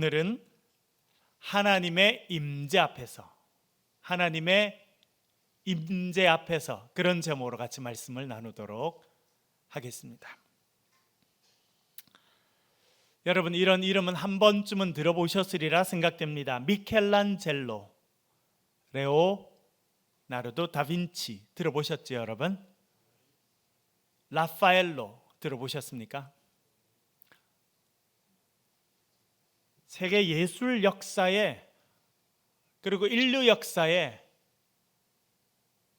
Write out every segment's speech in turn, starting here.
오늘은 하나님의 임재 앞에서, 그런 제목으로 같이 말씀을 나누도록 하겠습니다. 여러분, 이런 이름은 한 번쯤은 들어보셨으리라 생각됩니다. 미켈란젤로, 레오나르도 다빈치 들어보셨죠, 여러분? 라파엘로 들어보셨습니까? 세계 예술 역사에, 그리고 인류 역사에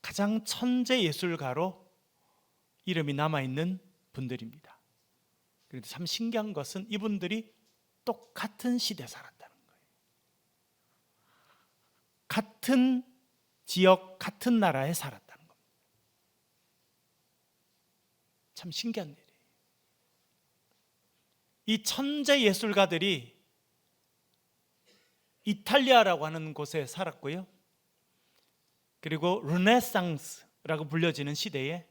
가장 천재 예술가로 이름이 남아있는 분들입니다. 그런데 참 신기한 것은 이분들이 똑같은 시대에 살았다는 거예요. 같은 지역, 같은 나라에 살았다는 겁니다. 참 신기한 일이에요. 이 천재 예술가들이 이탈리아라고 하는 곳에 살았고요. 그리고 르네상스라고 불려지는 시대에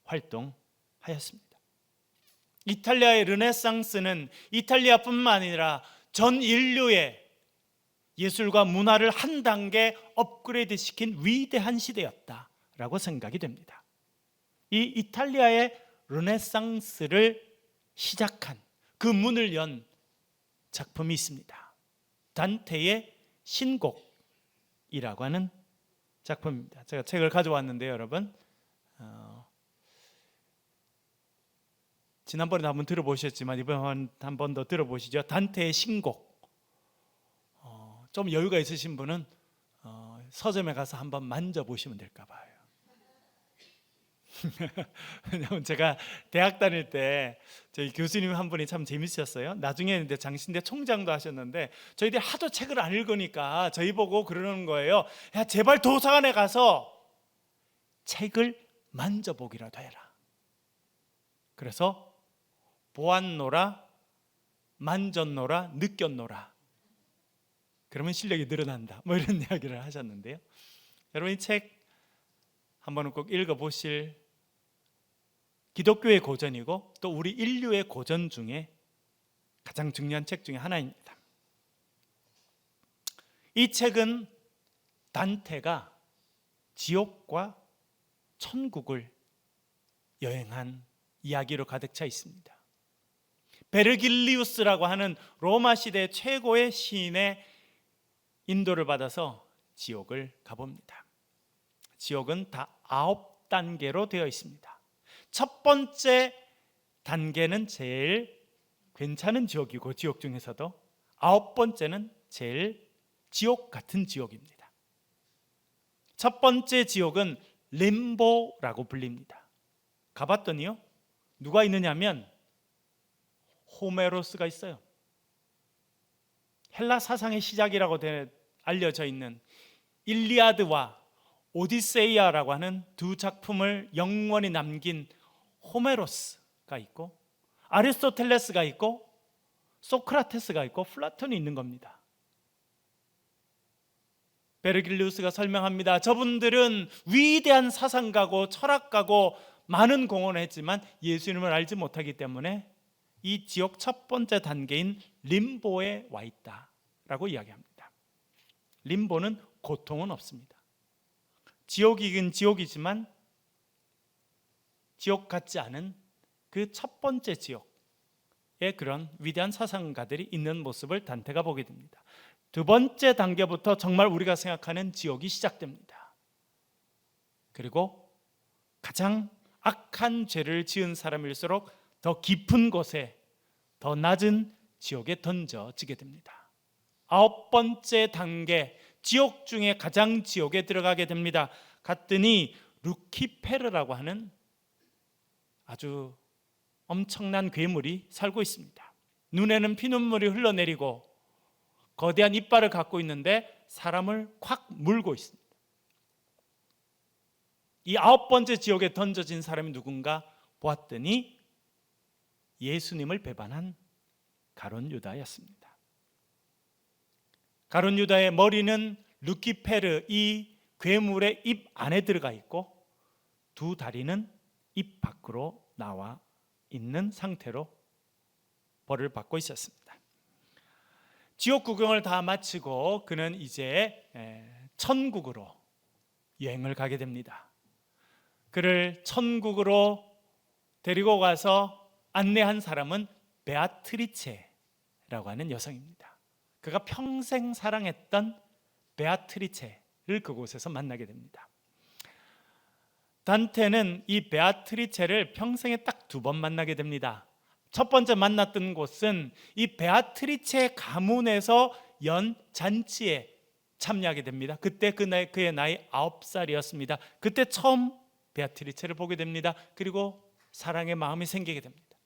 활동하였습니다. 이탈리아의 르네상스는 이탈리아뿐만 아니라 전 인류의 예술과 문화를 한 단계 업그레이드 시킨 위대한 시대였다라고 생각이 됩니다. 이 이탈리아의 르네상스를 시작한, 그 문을 연 작품이 있습니다. 단테의 신곡이라고 하는 작품입니다. 제가 책을 가져왔는데요, 여러분. 지난번에 한번 들어보셨지만 이번 한 번 더 들어보시죠. 단테의 신곡. 좀 여유가 있으신 분은 서점에 가서 한번 만져보시면 될까 봐요. 왜냐하면 제가 대학 다닐 때 저희 교수님 한 분이 참 재밌으셨어요. 나중에 이제 장신대 총장도 하셨는데 저희들이 하도 책을 안 읽으니까 저희 보고 그러는 거예요. 야, 제발 도서관에 가서 책을 만져보기라도 해라. 그래서 보았노라, 만졌노라, 느꼈노라. 그러면 실력이 늘어난다. 뭐 이런 이야기를 하셨는데요. 여러분, 이 책 한번은 꼭 읽어보실, 기독교의 고전이고 또 우리 인류의 고전 중에 가장 중요한 책 중에 하나입니다. 이 책은 단테가 지옥과 천국을 여행한 이야기로 가득 차 있습니다. 베르길리우스라고 하는 로마 시대 최고의 시인의 인도를 받아서 지옥을 가봅니다. 지옥은 다 9단계로 되어 있습니다. 첫 번째 단계는 제일 괜찮은 지옥이고, 지옥 중에서도 9번째는 제일 지옥 같은 지옥입니다. 첫 번째 지옥은 림보라고 불립니다. 가봤더니요, 누가 있느냐면 호메로스가 있어요. 헬라 사상의 시작이라고 알려져 있는 일리아드와 오디세이아라고 하는 두 작품을 영원히 남긴 호메로스가 있고, 아리스토텔레스가 있고, 소크라테스가 있고, 플라톤이 있는 겁니다. 베르길리우스가 설명합니다. 저분들은 위대한 사상가고 철학가고 많은 공헌을 했지만 예수님을 알지 못하기 때문에 이 지옥 첫 번째 단계인 림보에 와 있다라고 이야기합니다. 림보는 고통은 없습니다. 지옥이긴 지옥이지만 지옥 같지 않은 그 첫 번째 지옥의 그런 위대한 사상가들이 있는 모습을 단테가 보게 됩니다. 두 번째 단계부터 정말 우리가 생각하는 지옥이 시작됩니다. 그리고 가장 악한 죄를 지은 사람일수록 더 깊은 곳에, 더 낮은 지옥에 던져지게 됩니다. 9번째 단계, 지옥 중에 가장 지옥에 들어가게 됩니다. 갔더니 루키페르라고 하는 아주 엄청난 괴물이 살고 있습니다. 눈에는 피눈물이 흘러내리고 거대한 이빨을 갖고 있는데 사람을 콱 물고 있습니다. 이 9번째 지옥에 던져진 사람이 누군가 보았더니 예수님을 배반한 가룟 유다였습니다. 가룟 유다의 머리는 루키페르, 이 괴물의 입 안에 들어가 있고 두 다리는 입 밖으로 나와 있는 상태로 벌을 받고 있었습니다. 지옥 구경을 다 마치고 그는 이제 천국으로 여행을 가게 됩니다. 그를 천국으로 데리고 가서 안내한 사람은 베아트리체라고 하는 여성입니다. 그가 평생 사랑했던 베아트리체를 그곳에서 만나게 됩니다. 단테는 이 베아트리체를 평생에 딱 2번 만나게 됩니다. 첫 번째 만났던 곳은 이 베아트리체 가문에서 연 잔치에 참여하게 됩니다. 그때 그의 나이 9살이었습니다. 그때 처음 베아트리체를 보게 됩니다. 그리고 사랑의 마음이 생기게 됩니다.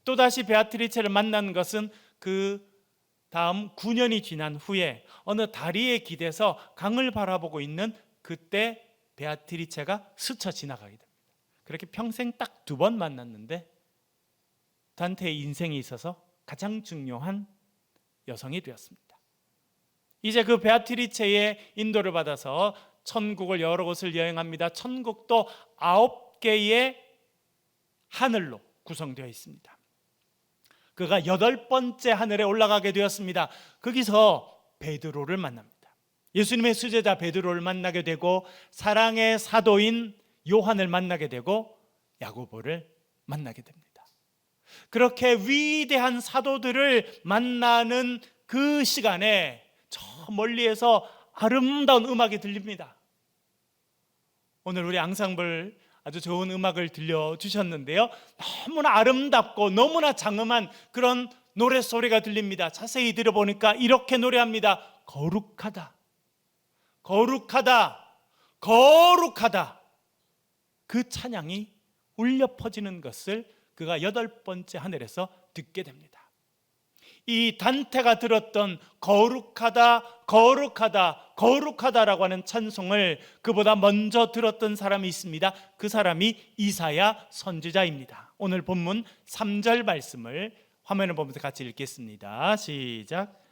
또다시 베아트리체를 만난 것은 그 다음 9년이 지난 후에 어느 다리에 기대서 강을 바라보고 있는 그때 베아트리체가 스쳐 지나가게 됩니다. 그렇게 평생 딱 2번 만났는데 단테의 인생에 있어서 가장 중요한 여성이 되었습니다. 이제 그 베아트리체의 인도를 받아서 천국을 여러 곳을 여행합니다. 천국도 9개의 하늘로 구성되어 있습니다. 그가 8번째 하늘에 올라가게 되었습니다. 거기서 베드로를 만납니다. 예수님의 수제자 베드로를 만나게 되고 사랑의 사도인 요한을 만나게 되고 야고보를 만나게 됩니다. 그렇게 위대한 사도들을 만나는 그 시간에 저 멀리에서 아름다운 음악이 들립니다. 오늘 우리 앙상블 아주 좋은 음악을 들려주셨는데요, 너무나 아름답고 너무나 장엄한 그런 노랫소리가 들립니다. 자세히 들어보니까 이렇게 노래합니다. 거룩하다, 거룩하다, 거룩하다. 그 찬양이 울려 퍼지는 것을 그가 8번째 하늘에서 듣게 됩니다. 이 단테가 들었던 거룩하다, 거룩하다, 거룩하다라고 하는 찬송을 그보다 먼저 들었던 사람이 있습니다. 그 사람이 이사야 선지자입니다. 오늘 본문 3절 말씀을 화면을 보면서 같이 읽겠습니다. 시작.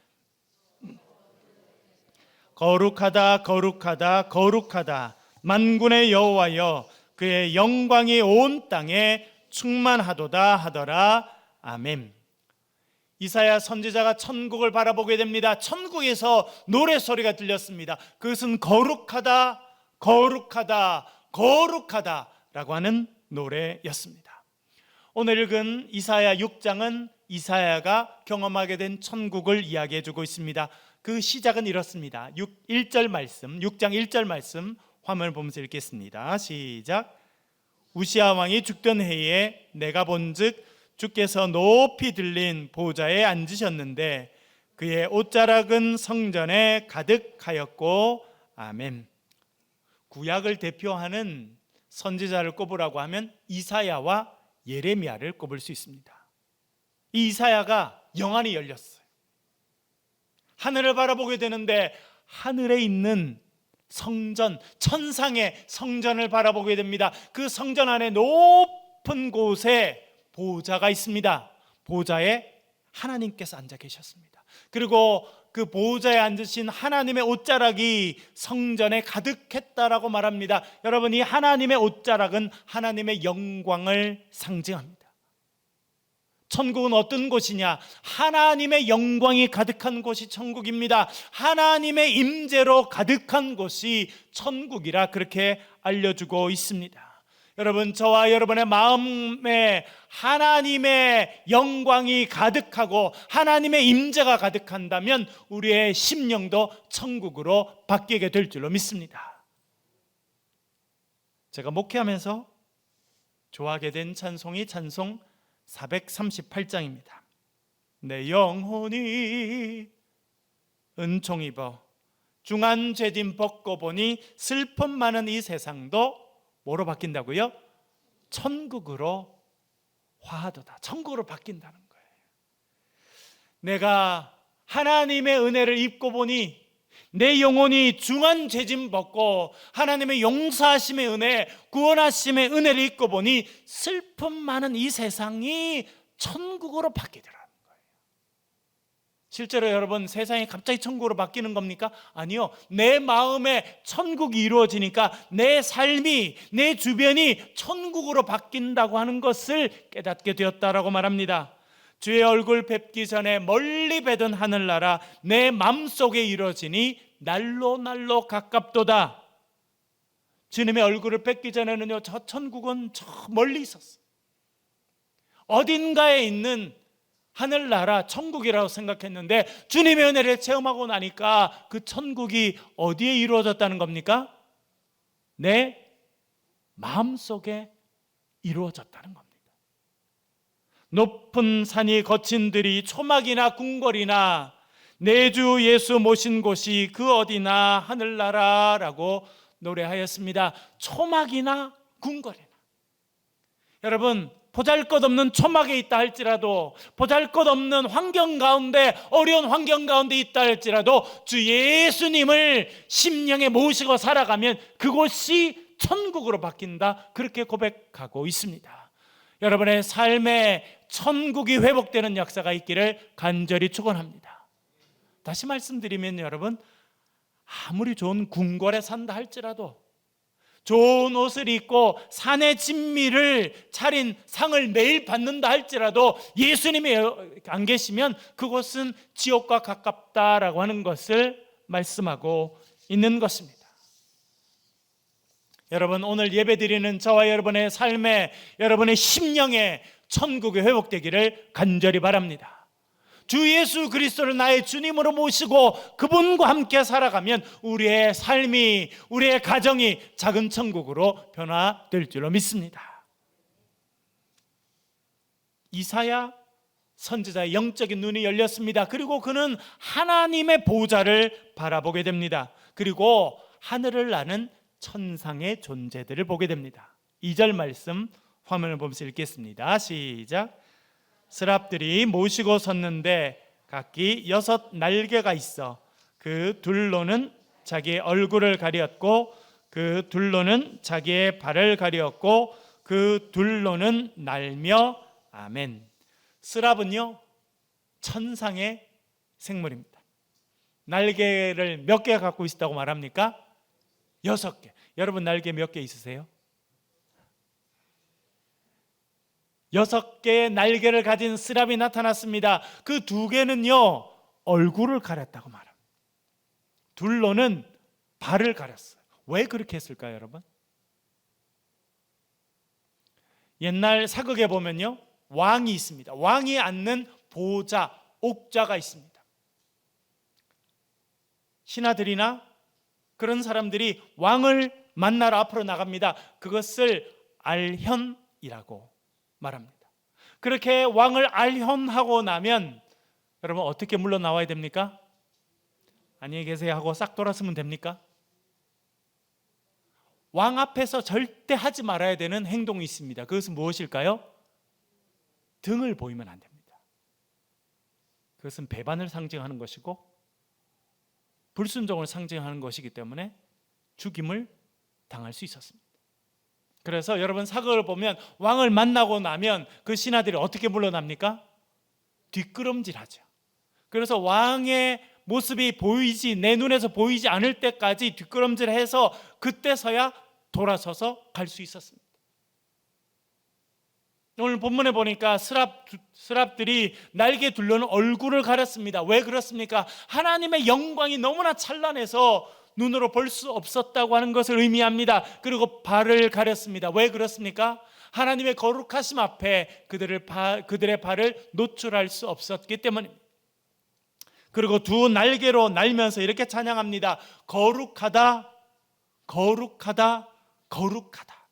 거룩하다, 거룩하다, 거룩하다, 만군의 여호와여, 그의 영광이 온 땅에 충만하도다 하더라. 아멘. 이사야 선지자가 천국을 바라보게 됩니다. 천국에서 노래소리가 들렸습니다. 그것은 거룩하다, 거룩하다, 거룩하다 라고 하는 노래였습니다. 오늘 읽은 이사야 6장은 이사야가 경험하게 된 천국을 이야기해 주고 있습니다. 그 시작은 이렇습니다. 1절 말씀, 6장 1절 말씀 화면을 보면서 읽겠습니다. 시작. 우시아 왕이 죽던 해에 내가 본즉 주께서 높이 들린 보좌에 앉으셨는데 그의 옷자락은 성전에 가득하였고. 아멘. 구약을 대표하는 선지자를 꼽으라고 하면 이사야와 예레미야를 꼽을 수 있습니다. 이 이사야가 영안이 열렸어요. 하늘을 바라보게 되는데 하늘에 있는 성전, 천상의 성전을 바라보게 됩니다. 그 성전 안에 높은 곳에 보좌가 있습니다. 보좌에 하나님께서 앉아 계셨습니다. 그리고 그 보좌에 앉으신 하나님의 옷자락이 성전에 가득했다라고 말합니다. 여러분, 이 하나님의 옷자락은 하나님의 영광을 상징합니다. 천국은 어떤 곳이냐? 하나님의 영광이 가득한 곳이 천국입니다. 하나님의 임재로 가득한 곳이 천국이라 그렇게 알려주고 있습니다. 여러분, 저와 여러분의 마음에 하나님의 영광이 가득하고 하나님의 임재가 가득한다면 우리의 심령도 천국으로 바뀌게 될 줄로 믿습니다. 제가 목회하면서 좋아하게 된 찬송이 찬송 438장입니다. 내 영혼이 은총 입어 중한 죄짐 벗고 보니 슬픔 많은 이 세상도 뭐로 바뀐다고요? 천국으로 화하도다. 천국으로 바뀐다는 거예요. 내가 하나님의 은혜를 입고 보니 내 영혼이 중한 죄짐 벗고 하나님의 용서하심의 은혜, 구원하심의 은혜를 입고 보니 슬픔 많은 이 세상이 천국으로 바뀌더라는 거예요. 실제로 여러분, 세상이 갑자기 천국으로 바뀌는 겁니까? 아니요. 내 마음에 천국이 이루어지니까 내 삶이, 내 주변이 천국으로 바뀐다고 하는 것을 깨닫게 되었다라고 말합니다. 주의 얼굴 뵙기 전에 멀리 뵈던 하늘나라 내 맘속에 이루어지니 날로 날로 가깝도다. 주님의 얼굴을 뵙기 전에는요, 저 천국은 저 멀리 있었어요. 어딘가에 있는 하늘나라 천국이라고 생각했는데 주님의 은혜를 체험하고 나니까 그 천국이 어디에 이루어졌다는 겁니까? 내 마음속에 이루어졌다는 겁니다. 높은 산이 거친 들이 초막이나 궁궐이나 내 주 예수 모신 곳이 그 어디나 하늘나라라고 노래하였습니다. 초막이나 궁궐이나. 여러분, 보잘것없는 초막에 있다 할지라도, 보잘것없는 환경 가운데, 어려운 환경 가운데 있다 할지라도 주 예수님을 심령에 모시고 살아가면 그곳이 천국으로 바뀐다, 그렇게 고백하고 있습니다. 여러분의 삶에 천국이 회복되는 역사가 있기를 간절히 축원합니다. 다시 말씀드리면 여러분, 아무리 좋은 궁궐에 산다 할지라도, 좋은 옷을 입고 산의 진미를 차린 상을 매일 받는다 할지라도 예수님이 안 계시면 그곳은 지옥과 가깝다라고 하는 것을 말씀하고 있는 것입니다. 여러분, 오늘 예배드리는 저와 여러분의 삶에, 여러분의 심령에 천국이 회복되기를 간절히 바랍니다. 주 예수 그리스도를 나의 주님으로 모시고 그분과 함께 살아가면 우리의 삶이, 우리의 가정이 작은 천국으로 변화될 줄로 믿습니다. 이사야 선지자의 영적인 눈이 열렸습니다. 그리고 그는 하나님의 보좌를 바라보게 됩니다. 그리고 하늘을 나는 천상의 존재들을 보게 됩니다. 2절 말씀 화면을 보면서 읽겠습니다. 시작. 스랍들이 모시고 섰는데 각기 6 날개가 있어 그 둘로는 자기의 얼굴을 가리었고 그 둘로는 자기의 발을 가리었고 그 둘로는 날며 아멘. 스랍은요, 천상의 생물입니다. 날개를 몇 개 갖고 있다고 말합니까? 6개. 여러분 날개 몇 개 있으세요? 6개의 날개를 가진 스랍이 나타났습니다. 그 2개는요 얼굴을 가렸다고 말합니다. 둘로는 발을 가렸어요. 왜 그렇게 했을까요, 여러분? 옛날 사극에 보면요, 왕이 있습니다. 왕이 앉는 보좌, 옥좌가 있습니다. 신하들이나 그런 사람들이 왕을 만나러 앞으로 나갑니다. 그것을 알현이라고 말합니다. 그렇게 왕을 알현하고 나면 여러분 어떻게 물러나와야 됩니까? 안녕히 계세요 하고 싹 돌아서면 됩니까? 왕 앞에서 절대 하지 말아야 되는 행동이 있습니다. 그것은 무엇일까요? 등을 보이면 안 됩니다. 그것은 배반을 상징하는 것이고 불순종을 상징하는 것이기 때문에 죽임을 당할 수 있었습니다. 그래서 여러분 사극을 보면 왕을 만나고 나면 그 신하들이 어떻게 물러납니까? 뒷걸음질하죠. 그래서 왕의 모습이 보이지, 내 눈에서 보이지 않을 때까지 뒷걸음질해서 그때서야 돌아서서 갈 수 있었습니다. 오늘 본문에 보니까 스랍들이 날개 둘러는 얼굴을 가렸습니다. 왜 그렇습니까? 하나님의 영광이 너무나 찬란해서 눈으로 볼 수 없었다고 하는 것을 의미합니다. 그리고 발을 가렸습니다. 왜 그렇습니까? 하나님의 거룩하심 앞에 그들의 발을 노출할 수 없었기 때문입니다. 그리고 2 날개로 날면서 이렇게 찬양합니다. 거룩하다, 거룩하다, 거룩하다.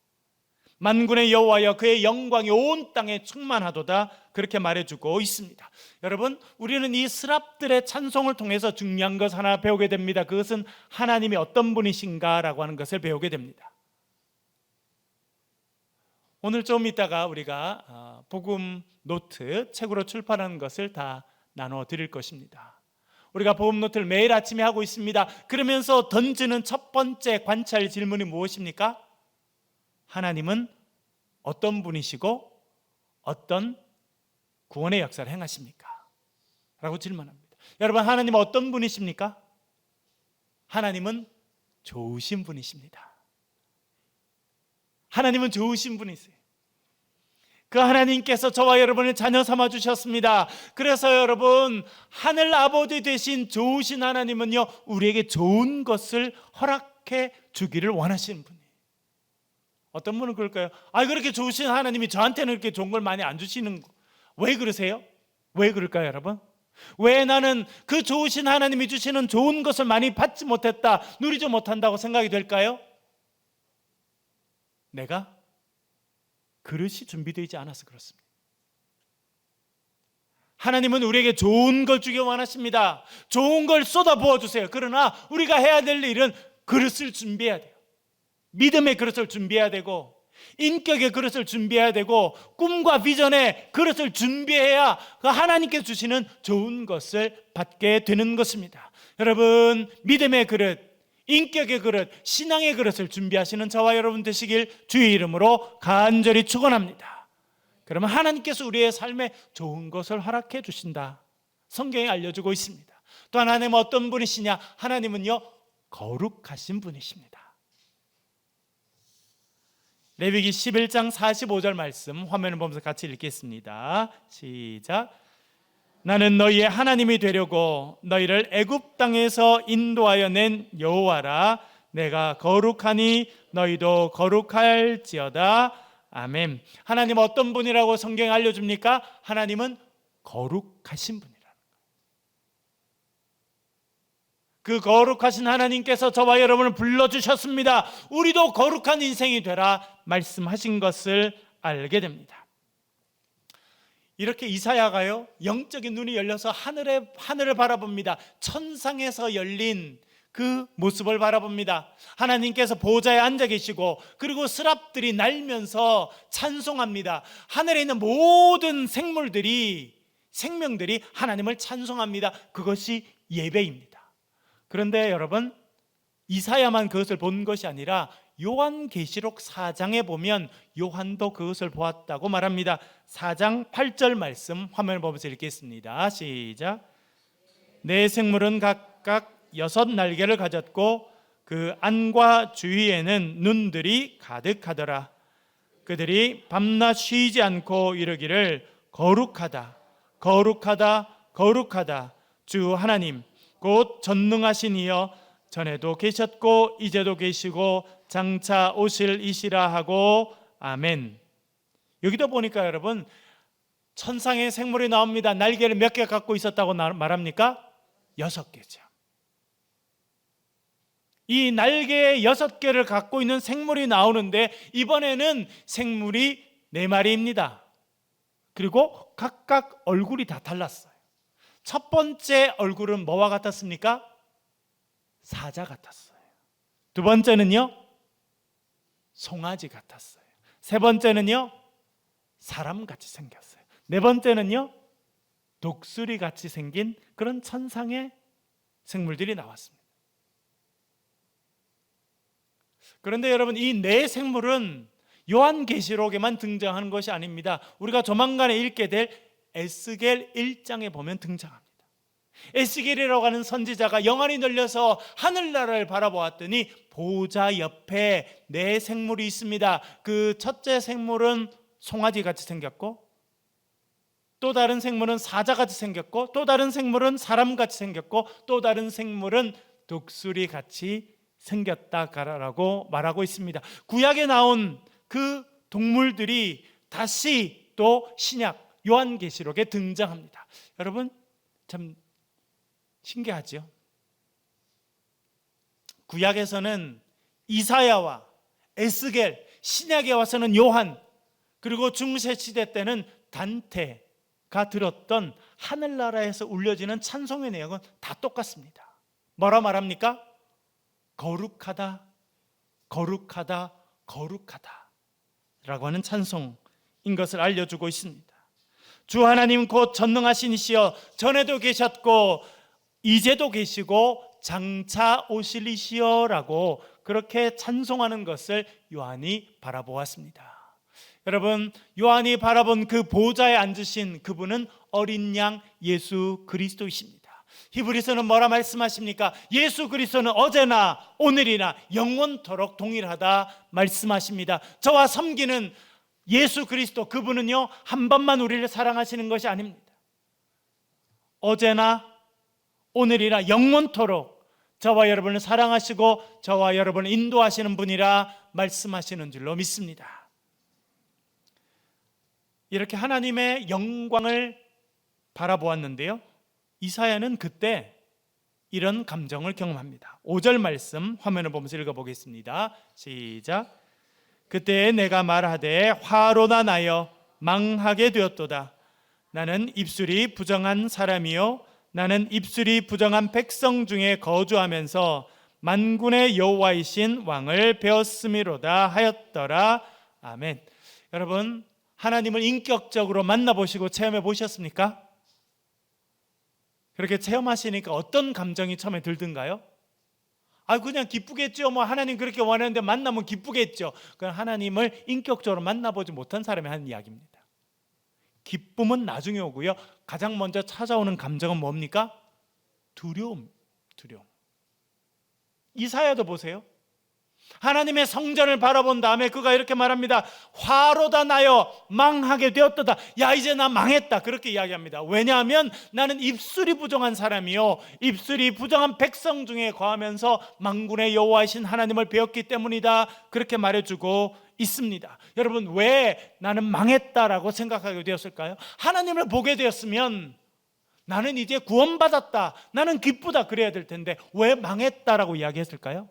만군의 여호와여 그의 영광이 온 땅에 충만하도다, 그렇게 말해주고 있습니다. 여러분, 우리는 이 스랍들의 찬송을 통해서 중요한 것 하나 배우게 됩니다. 그것은 하나님이 어떤 분이신가라고 하는 것을 배우게 됩니다. 오늘 좀 이따가 우리가 복음 노트 책으로 출판하는 것을 다 나눠 드릴 것입니다. 우리가 복음 노트를 매일 아침에 하고 있습니다. 그러면서 던지는 첫 번째 관찰 질문이 무엇입니까? 하나님은 어떤 분이시고 어떤 구원의 역사를 행하십니까? 라고 질문합니다. 여러분, 하나님은 어떤 분이십니까? 하나님은 좋으신 분이십니다. 하나님은 좋으신 분이세요. 그 하나님께서 저와 여러분을 자녀 삼아 주셨습니다. 그래서 여러분, 하늘 아버지 되신 좋으신 하나님은요, 우리에게 좋은 것을 허락해 주기를 원하시는 분이에요. 어떤 분은 그럴까요? 그렇게 좋으신 하나님이 저한테는 그렇게 좋은 걸 많이 안 주시는 거. 왜 그러세요? 왜 그럴까요, 여러분? 왜 나는 그 좋으신 하나님이 주시는 좋은 것을 많이 받지 못했다, 누리지 못한다고 생각이 될까요? 내가 그릇이 준비되지 않아서 그렇습니다. 하나님은 우리에게 좋은 걸 주기 원하십니다. 좋은 걸 쏟아 부어주세요. 그러나 우리가 해야 될 일은 그릇을 준비해야 돼요. 믿음의 그릇을 준비해야 되고, 인격의 그릇을 준비해야 되고, 꿈과 비전의 그릇을 준비해야 그 하나님께서 주시는 좋은 것을 받게 되는 것입니다. 여러분, 믿음의 그릇, 인격의 그릇, 신앙의 그릇을 준비하시는 저와 여러분 되시길 주의 이름으로 간절히 축원합니다. 그러면 하나님께서 우리의 삶에 좋은 것을 허락해 주신다, 성경이 알려주고 있습니다. 또 하나님은 어떤 분이시냐? 하나님은요, 거룩하신 분이십니다. 레위기 11장 45절 말씀 화면을 보면서 같이 읽겠습니다. 시작. 나는 너희의 하나님이 되려고 너희를 애굽 땅에서 인도하여 낸 여호와라. 내가 거룩하니 너희도 거룩할지어다. 아멘. 하나님 어떤 분이라고 성경이 알려줍니까? 하나님은 거룩하신 분이라. 그 거룩하신 하나님께서 저와 여러분을 불러주셨습니다. 우리도 거룩한 인생이 되라 말씀하신 것을 알게 됩니다. 이렇게 이사야가요, 영적인 눈이 열려서 하늘을 바라봅니다. 천상에서 열린 그 모습을 바라봅니다. 하나님께서 보좌에 앉아 계시고, 그리고 스랍들이 날면서 찬송합니다. 하늘에 있는 모든 생명들이 하나님을 찬송합니다. 그것이 예배입니다. 그런데 여러분, 이사야만 그것을 본 것이 아니라 요한계시록 4장에 보면 요한도 그것을 보았다고 말합니다. 4장 8절 말씀 화면을 보면서 읽겠습니다. 시작. 네 생물은 각각 6날개를 가졌고 그 안과 주위에는 눈들이 가득하더라. 그들이 밤낮 쉬지 않고 이르기를 거룩하다, 거룩하다, 거룩하다. 주 하나님 곧 전능하신 이여, 전에도 계셨고 이제도 계시고 장차 오실 이시라 하고 아멘. 여기도 보니까 여러분, 천상의 생물이 나옵니다. 날개를 몇 개 갖고 있었다고 말합니까? 6개죠. 이 날개 6개를 갖고 있는 생물이 나오는데, 이번에는 생물이 4마리입니다. 그리고 각각 얼굴이 다 달랐어요. 첫 번째 얼굴은 뭐와 같았습니까? 사자 같았어요. 두 번째는요, 송아지 같았어요. 세 번째는요, 사람같이 생겼어요. 네 번째는요, 독수리같이 생긴 그런 천상의 생물들이 나왔습니다. 그런데 여러분, 이 네 생물은 요한계시록에만 등장하는 것이 아닙니다. 우리가 조만간에 읽게 될 에스겔 1장에 보면 등장합니다. 에스겔이라고 하는 선지자가 영안이 열려서 하늘나라를 바라보았더니 보좌 옆에 네 생물이 있습니다. 그 첫째 생물은 송아지같이 생겼고, 또 다른 생물은 사자같이 생겼고, 또 다른 생물은 사람같이 생겼고, 또 다른 생물은 독수리같이 생겼다라고 말하고 있습니다. 구약에 나온 그 동물들이 다시 또 신약 요한계시록에 등장합니다. 여러분, 참 신기하죠? 구약에서는 이사야와 에스겔, 신약에 와서는 요한, 그리고 중세시대 때는 단테가 들었던 하늘나라에서 울려지는 찬송의 내용은 다 똑같습니다. 뭐라 말합니까? 거룩하다, 거룩하다, 거룩하다 라고 하는 찬송인 것을 알려주고 있습니다. 주 하나님 곧 전능하신 이시여, 전에도 계셨고 이제도 계시고 장차 오실 이시여 라고 그렇게 찬송하는 것을 요한이 바라보았습니다. 여러분, 요한이 바라본 그 보좌에 앉으신 그분은 어린 양 예수 그리스도이십니다. 히브리서는 뭐라 말씀하십니까? 예수 그리스도는 어제나 오늘이나 영원토록 동일하다 말씀하십니다. 저와 섬기는 예수 그리스도 그분은요 한 번만 우리를 사랑하시는 것이 아닙니다. 어제나 오늘이나 영원토록 저와 여러분을 사랑하시고 저와 여러분을 인도하시는 분이라 말씀하시는 줄로 믿습니다. 이렇게 하나님의 영광을 바라보았는데요, 이사야는 그때 이런 감정을 경험합니다. 5절 말씀 화면을 보면서 읽어보겠습니다. 시작. 그때 내가 말하되 화로나 나여 망하게 되었도다. 나는 입술이 부정한 사람이요 나는 입술이 부정한 백성 중에 거주하면서 만군의 여호와이신 왕을 배웠음이로다 하였더라. 아멘. 여러분, 하나님을 인격적으로 만나보시고 체험해 보셨습니까? 그렇게 체험하시니까 어떤 감정이 처음에 들던가요? 그냥 기쁘겠죠. 하나님 그렇게 원하는데 만나면 기쁘겠죠. 그건 하나님을 인격적으로 만나보지 못한 사람이 하는 이야기입니다. 기쁨은 나중에 오고요, 가장 먼저 찾아오는 감정은 뭡니까? 두려움. 이사야도 보세요. 하나님의 성전을 바라본 다음에 그가 이렇게 말합니다. 화로다 나여 망하게 되었도다. 야, 이제 나 망했다. 그렇게 이야기합니다. 왜냐하면 나는 입술이 부정한 사람이요 입술이 부정한 백성 중에 거하면서 만군의 여호와이신 하나님을 배웠기 때문이다. 그렇게 말해주고 있습니다. 여러분, 왜 나는 망했다라고 생각하게 되었을까요? 하나님을 보게 되었으면 나는 이제 구원받았다, 나는 기쁘다 그래야 될 텐데 왜 망했다라고 이야기했을까요?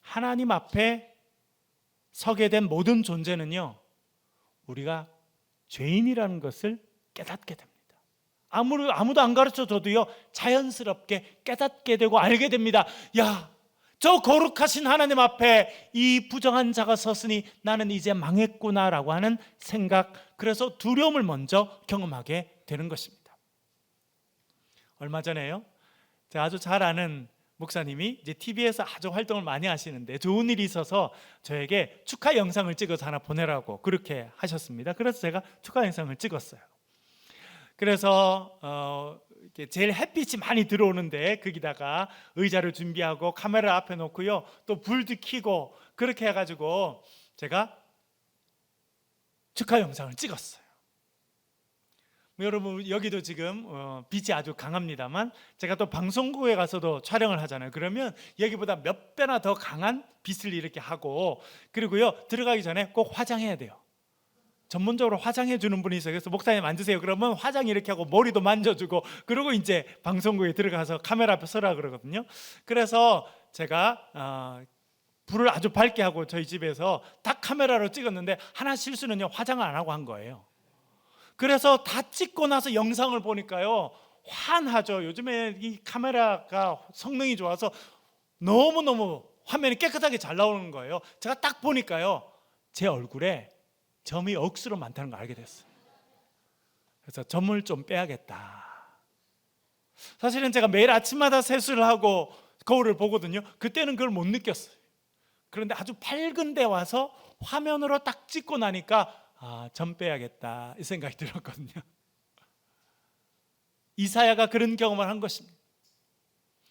하나님 앞에 서게 된 모든 존재는요 우리가 죄인이라는 것을 깨닫게 됩니다. 아무도 안 가르쳐줘도요 자연스럽게 깨닫게 되고 알게 됩니다. 야, 저 거룩하신 하나님 앞에 이 부정한 자가 섰으니 나는 이제 망했구나라고 하는 생각, 그래서 두려움을 먼저 경험하게 되는 것입니다. 얼마 전에요, 제가 아주 잘 아는 목사님이 이제 TV에서 아주 활동을 많이 하시는데 좋은 일이 있어서 저에게 축하 영상을 찍어서 하나 보내라고 그렇게 하셨습니다. 그래서 제가 축하 영상을 찍었어요. 그래서 이렇게 제일 햇빛이 많이 들어오는데 거기다가 의자를 준비하고 카메라 앞에 놓고요, 또 불도 켜고 그렇게 해가지고 제가 축하 영상을 찍었어요. 여러분, 여기도 지금 빛이 아주 강합니다만 제가 또 방송국에 가서도 촬영을 하잖아요. 그러면 여기보다 몇 배나 더 강한 빛을 이렇게 하고, 그리고요 들어가기 전에 꼭 화장해야 돼요. 전문적으로 화장해 주는 분이 있어요. 그래서 목사님 앉으세요 그러면 화장 이렇게 하고 머리도 만져주고, 그리고 이제 방송국에 들어가서 카메라 앞에 서라 그러거든요. 그래서 제가 불을 아주 밝게 하고 저희 집에서 딱 카메라로 찍었는데 하나 실수는요, 화장을 안 하고 한 거예요. 그래서 다 찍고 나서 영상을 보니까요 환하죠. 요즘에 이 카메라가 성능이 좋아서 너무너무 화면이 깨끗하게 잘 나오는 거예요. 제가 딱 보니까요 제 얼굴에 점이 억수로 많다는 걸 알게 됐어요. 그래서 점을 좀 빼야겠다. 사실은 제가 매일 아침마다 세수를 하고 거울을 보거든요. 그때는 그걸 못 느꼈어요. 그런데 아주 밝은 데 와서 화면으로 딱 찍고 나니까 점 빼야겠다 이 생각이 들었거든요. 이사야가 그런 경험을 한 것입니다.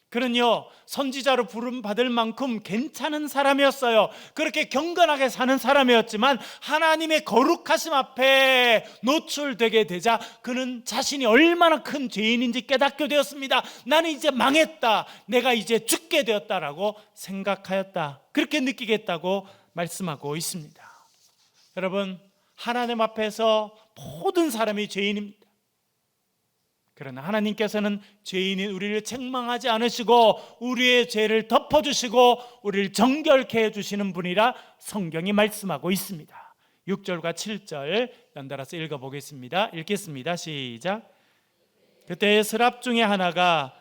그는요 선지자로 부름받을 만큼 괜찮은 사람이었어요. 그렇게 경건하게 사는 사람이었지만 하나님의 거룩하심 앞에 노출되게 되자 그는 자신이 얼마나 큰 죄인인지 깨닫게 되었습니다. 나는 이제 망했다, 내가 이제 죽게 되었다라고 생각하였다, 그렇게 느끼겠다고 말씀하고 있습니다. 여러분, 하나님 앞에서 모든 사람이 죄인입니다. 그러나 하나님께서는 죄인인 우리를 책망하지 않으시고 우리의 죄를 덮어주시고 우리를 정결케 해주시는 분이라 성경이 말씀하고 있습니다. 6절과 7절 연달아서 읽어보겠습니다. 읽겠습니다. 시작. 그때 스랍 중에 하나가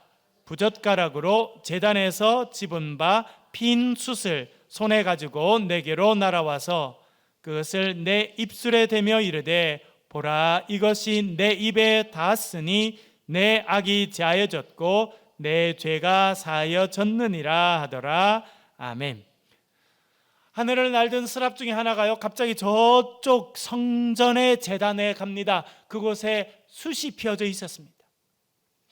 부젓가락으로 제단에서 집은 바 핀 숯을 손에 가지고 내게로 날아와서 그것을 내 입술에 대며 이르되 보라, 이것이 내 입에 닿았으니 내 악이 자여졌고 내 죄가 사여졌느니라 하더라. 아멘. 하늘을 날던 스랍 중에 하나가요 갑자기 저쪽 성전의 제단에 갑니다. 그곳에 숯이 피어져 있었습니다.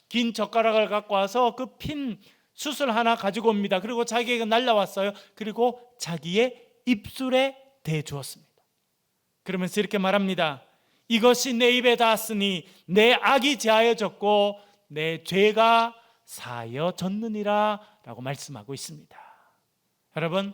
긴 젓가락을 갖고 와서 그 핀 숯을 하나 가지고 옵니다. 그리고 자기에게 날라왔어요. 그리고 자기의 입술에 대주었습니다. 그러면서 이렇게 말합니다. 이것이 내 입에 닿았으니 내 악이 제하여졌고 내 죄가 사하여졌느니라 라고 말씀하고 있습니다. 여러분,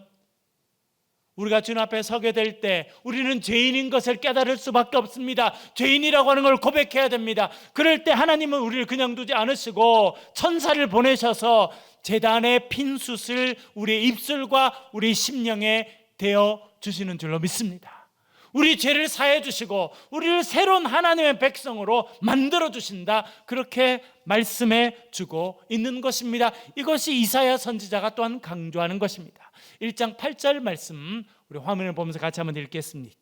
우리가 주님 앞에 서게 될 때 우리는 죄인인 것을 깨달을 수밖에 없습니다. 죄인이라고 하는 걸 고백해야 됩니다. 그럴 때 하나님은 우리를 그냥 두지 않으시고 천사를 보내셔서 제단의 핀 숯을 우리의 입술과 우리 심령에 대어 주시는 줄로 믿습니다. 우리 죄를 사해 주시고 우리를 새로운 하나님의 백성으로 만들어 주신다, 그렇게 말씀해 주고 있는 것입니다. 이것이 이사야 선지자가 또한 강조하는 것입니다. 1장 8절 말씀 우리 화면을 보면서 같이 한번 읽겠습니다.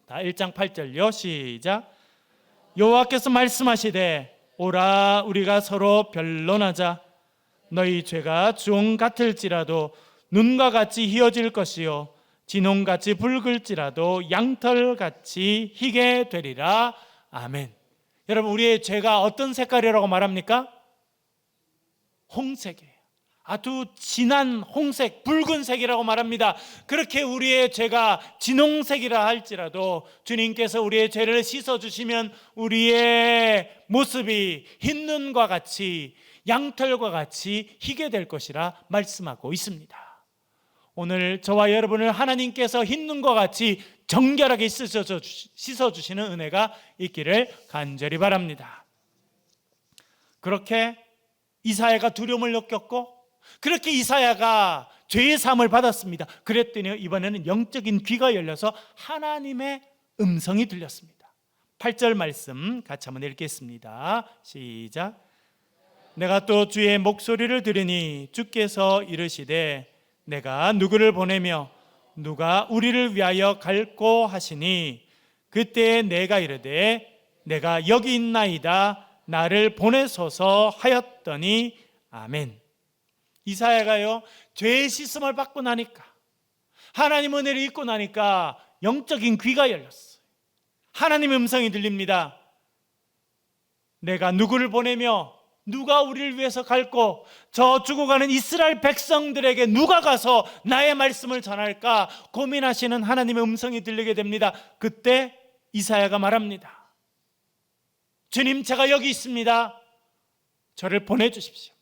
1장 8절요. 시작. 여호와께서 말씀하시되 오라 우리가 서로 변론하자. 너희 죄가 주홍 같을지라도 눈과 같이 희어질 것이요 진홍같이 붉을지라도 양털같이 희게 되리라. 아멘. 여러분, 우리의 죄가 어떤 색깔이라고 말합니까? 홍색이에요. 아주 진한 홍색, 붉은색이라고 말합니다. 그렇게 우리의 죄가 진홍색이라 할지라도 주님께서 우리의 죄를 씻어주시면 우리의 모습이 흰 눈과 같이 양털과 같이 희게 될 것이라 말씀하고 있습니다. 오늘 저와 여러분을 하나님께서 흰 눈과 같이 정결하게 씻어주시는 은혜가 있기를 간절히 바랍니다. 그렇게 이사야가 두려움을 느꼈고 그렇게 이사야가 죄의 사함을 받았습니다. 그랬더니 이번에는 영적인 귀가 열려서 하나님의 음성이 들렸습니다. 8절 말씀 같이 한번 읽겠습니다. 시작. 내가 또 주의 목소리를 들으니 주께서 이르시되 내가 누구를 보내며 누가 우리를 위하여 갈꼬 하시니 그때 내가 이르되 내가 여기 있나이다 나를 보내소서 하였더니 아멘. 이사야가요, 죄의 씻음을 받고 나니까, 하나님 은혜를 입고 나니까 영적인 귀가 열렸어요. 하나님의 음성이 들립니다. 내가 누구를 보내며 누가 우리를 위해서 갈고 저 죽어가는 이스라엘 백성들에게 누가 가서 나의 말씀을 전할까 고민하시는 하나님의 음성이 들리게 됩니다. 그때 이사야가 말합니다. 주님, 제가 여기 있습니다. 저를 보내주십시오.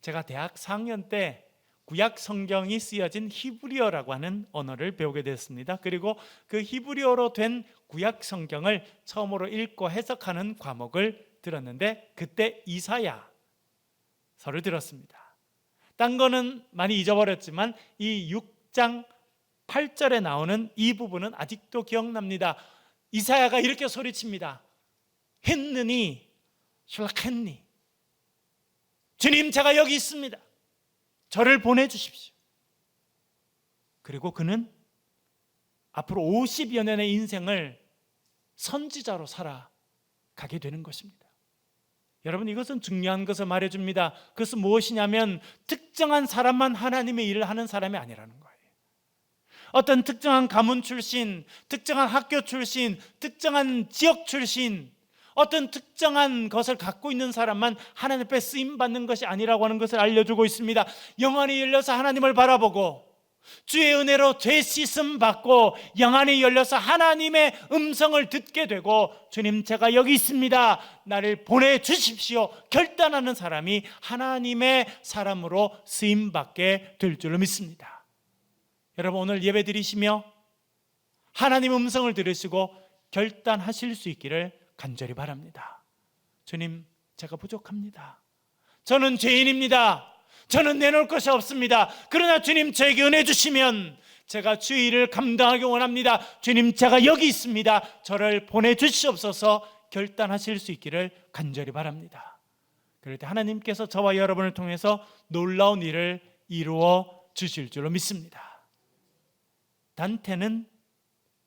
제가 대학 4학년 때 구약 성경이 쓰여진 히브리어라고 하는 언어를 배우게 됐습니다. 그리고 그 히브리어로 된 구약 성경을 처음으로 읽고 해석하는 과목을 들었는데 그때 이사야서를 들었습니다. 딴 거는 많이 잊어버렸지만 이 6장 8절에 나오는 이 부분은 아직도 기억납니다. 이사야가 이렇게 소리칩니다. 했느니 슐라했니, 주님, 제가 여기 있습니다. 저를 보내주십시오. 그리고 그는 앞으로 50여 년의 인생을 선지자로 살아가게 되는 것입니다. 여러분, 이것은 중요한 것을 말해줍니다. 그것은 무엇이냐면 특정한 사람만 하나님의 일을 하는 사람이 아니라는 거예요. 어떤 특정한 가문 출신, 특정한 학교 출신, 특정한 지역 출신, 어떤 특정한 것을 갖고 있는 사람만 하나님 앞에 쓰임받는 것이 아니라고 하는 것을 알려주고 있습니다. 영안이 열려서 하나님을 바라보고 주의 은혜로 죄 씻음 받고 영안이 열려서 하나님의 음성을 듣게 되고 주님, 제가 여기 있습니다. 나를 보내주십시오. 결단하는 사람이 하나님의 사람으로 쓰임받게 될 줄로 믿습니다. 여러분, 오늘 예배 드리시며 하나님의 음성을 들으시고 결단하실 수 있기를 간절히 바랍니다. 주님, 제가 부족합니다. 저는 죄인입니다. 저는 내놓을 것이 없습니다. 그러나 주님, 저에게 은혜 주시면 제가 주의 일을 감당하기 원합니다. 주님, 제가 여기 있습니다. 저를 보내주시옵소서 결단하실 수 있기를 간절히 바랍니다. 그럴 때 하나님께서 저와 여러분을 통해서 놀라운 일을 이루어 주실 줄로 믿습니다. 단테는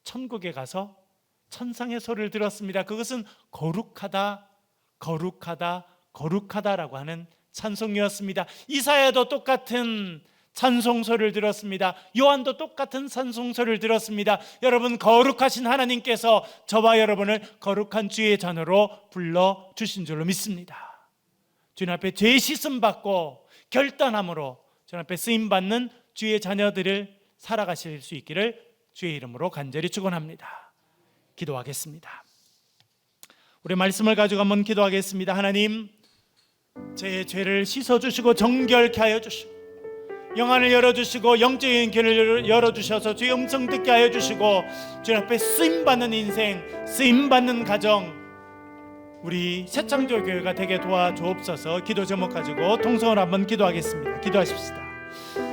천국에 가서 천상의 소리를 들었습니다. 그것은 거룩하다, 거룩하다, 거룩하다라고 하는 찬송이었습니다. 이사야도 똑같은 찬송소리를 들었습니다. 요한도 똑같은 찬송소리를 들었습니다. 여러분, 거룩하신 하나님께서 저와 여러분을 거룩한 주의 자녀로 불러주신 줄로 믿습니다. 주님 앞에 죄 씻음 받고 결단함으로 주님 앞에 쓰임받는 주의 자녀들을 살아가실 수 있기를 주의 이름으로 간절히 축원합니다. 기도하겠습니다. 우리 말씀을 가지고 한번 기도하겠습니다. 하나님, 제 죄를 씻어주시고 정결케 하여 주시고 영안을 열어주시고 영적인 길을 열어주셔서 주의 음성 듣게 하여 주시고 주님 앞에 쓰임받는 인생, 쓰임받는 가정, 우리 새창조교회가 되게 도와주옵소서. 기도 제목 가지고 통성을 한번 기도하겠습니다. 기도하십시다.